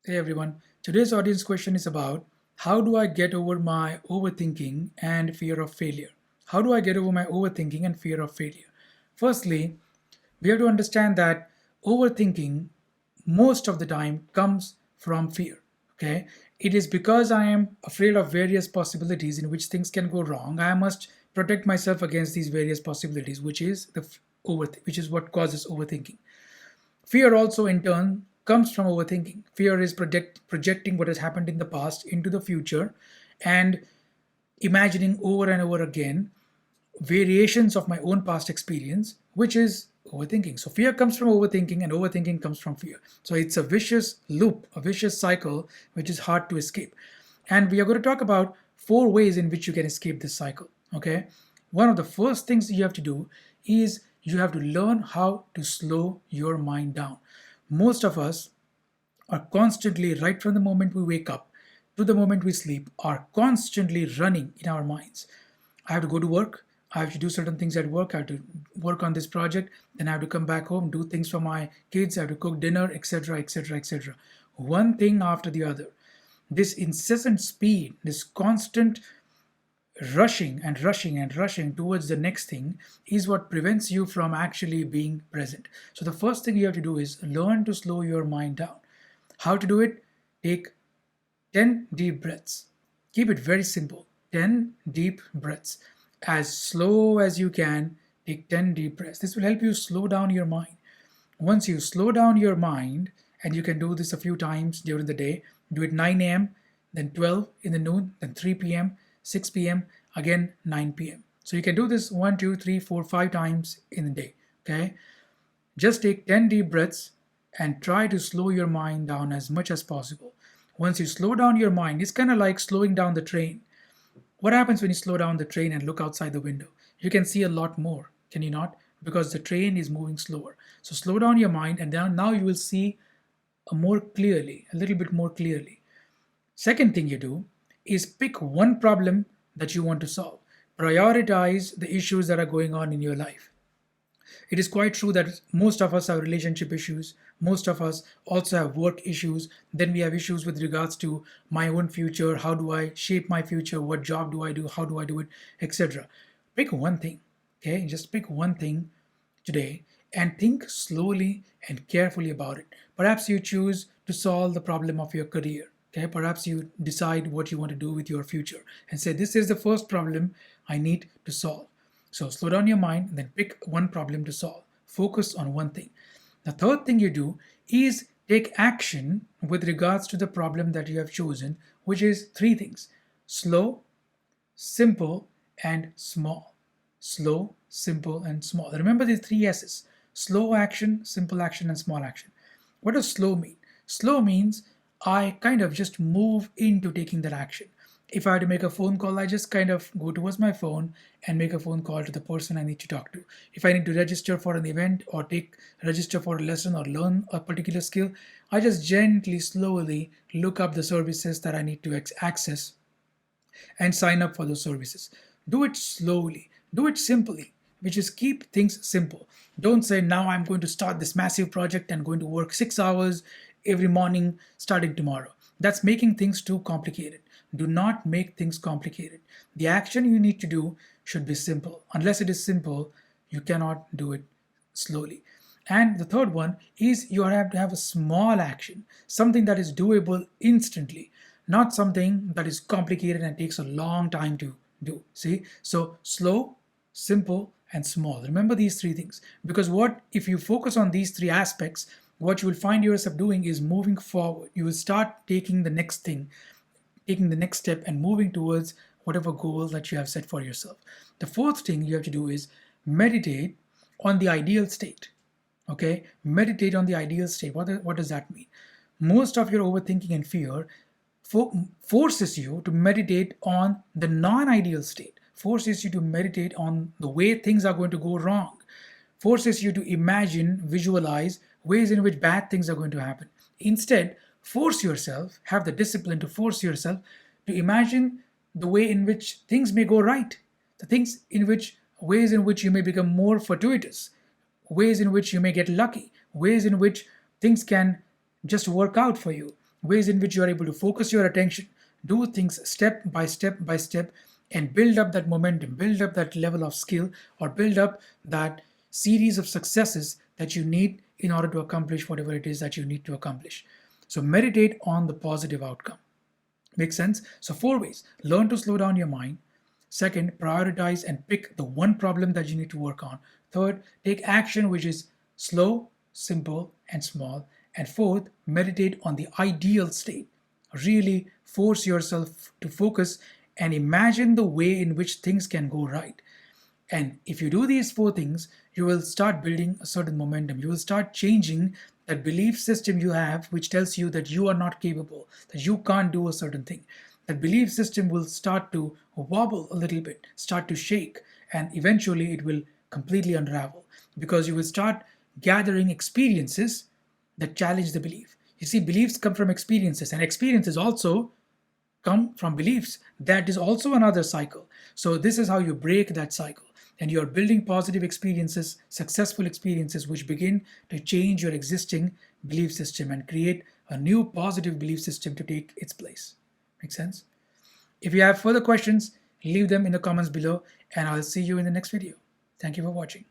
Hey everyone, today's audience question is about how do I get over my overthinking and fear of failure? How do I get over my overthinking and fear of failure? Firstly, we have to understand that overthinking most of the time comes from fear. Okay, it is because I am afraid of various possibilities in which things can go wrong. I must protect myself against these various possibilities, which is which is what causes overthinking. Fear also, in turn, comes from overthinking. Fear is projecting what has happened in the past into the future and imagining over and over again variations of my own past experience, which is overthinking. So, fear comes from overthinking, and overthinking comes from fear. So, it's a vicious loop, a vicious cycle, which is hard to escape. And we are going to talk about four ways in which you can escape this cycle. Okay. One of the first things you have to do is you have to learn how to slow your mind down. Most of us are constantly, right from the moment we wake up to the moment we sleep, are constantly running in our minds. I have to go to work. I have to do certain things at work. I have to work on this project. Then I have to come back home, do things for my kids. I have to cook dinner, etc., etc., etc. One thing after the other. This incessant speed, this constant rushing and rushing and rushing towards the next thing is what prevents you from actually being present. So, the first thing you have to do is learn to slow your mind down. How to do it? Take 10 deep breaths. Keep it very simple. 10 deep breaths. As slow as you can, take 10 deep breaths. This will help you slow down your mind. Once you slow down your mind, and you can do this a few times during the day, do it 9 a.m., then 12 in the noon, then 3 p.m., 6 p.m., again 9 p.m. So you can do this 1, 2, 3, 4, 5 times in the day. Okay? Just take 10 deep breaths and try to slow your mind down as much as possible. Once you slow down your mind, it's kind of like slowing down the train. What happens when you slow down the train and look outside the window? You can see a lot more, can you not? Because the train is moving slower. So slow down your mind, and now you will see more clearly, a little bit more clearly. Second thing you do is pick one problem that you want to solve. Prioritize the issues that are going on in your life. It is quite true that most of us have relationship issues. Most of us also have work issues. Then we have issues with regards to my own future. How do I shape my future? What job do I do? How do I do it? Etc. Pick one thing. Okay, just pick one thing today and think slowly and carefully about it. Perhaps you choose to solve the problem of your career. Okay, perhaps you decide what you want to do with your future and say, this is the first problem I need to solve. So slow down your mind and then pick one problem to solve. Focus on one thing. The third thing you do is take action with regards to the problem that you have chosen, which is three things: slow, simple, and small. Slow, simple, and small. Remember these three S's: slow action, simple action, and small action. What does slow mean? Slow means I kind of just move into taking that action. If I had to make a phone call, I just kind of go towards my phone and make a phone call to the person I need to talk to. If I need to register for an event or register for a lesson or learn a particular skill, I just gently, slowly look up the services that I need to access and sign up for those services. Do it slowly, do it simply, which is keep things simple. Don't say, now I'm going to start this massive project and going to work 6 hours every morning starting tomorrow. That's making things too complicated. Do not make things complicated. The action you need to do should be simple. Unless it is simple, you cannot do it slowly. And the third one is you have to have a small action, something that is doable instantly, not something that is complicated and takes a long time to do. See? So slow, simple, and small. Remember these three things. Because what if you focus on these three aspects, what you will find yourself doing is moving forward. You will start taking the next thing, taking the next step, and moving towards whatever goal that you have set for yourself. The fourth thing you have to do is meditate on the ideal state. Okay, meditate on the ideal state. What does that mean? Most of your overthinking and fear forces you to meditate on the non-ideal state, forces you to meditate on the way things are going to go wrong, forces you to imagine, visualize ways in which bad things are going to happen. Instead, force yourself, have the discipline to force yourself to imagine the way in which things may go right, the things in which ways in which you may become more fortuitous, ways in which you may get lucky, ways in which things can just work out for you, ways in which you are able to focus your attention, do things step by step by step, and build up that momentum, build up that level of skill, or build up that series of successes that you need in order to accomplish whatever it is that you need to accomplish. So meditate on the positive outcome. Make sense? So, 4 ways: learn to slow down your mind. Second, prioritize and pick the one problem that you need to work on. Third, take action which is slow, simple, and small. And fourth, meditate on the ideal state. Really force yourself to focus and imagine the way in which things can go right. And if you do these 4 things, you will start building a certain momentum. You will start changing that belief system you have, which tells you that you are not capable, that you can't do a certain thing. That belief system will start to wobble a little bit, start to shake, and eventually it will completely unravel because you will start gathering experiences that challenge the belief. You see, beliefs come from experiences, and experiences also come from beliefs. That is also another cycle. So, this is how you break that cycle. And you're building positive experiences, successful experiences, which begin to change your existing belief system and create a new positive belief system to take its place. Make sense? If you have further questions, leave them in the comments below, and I'll see you in the next video. Thank you for watching.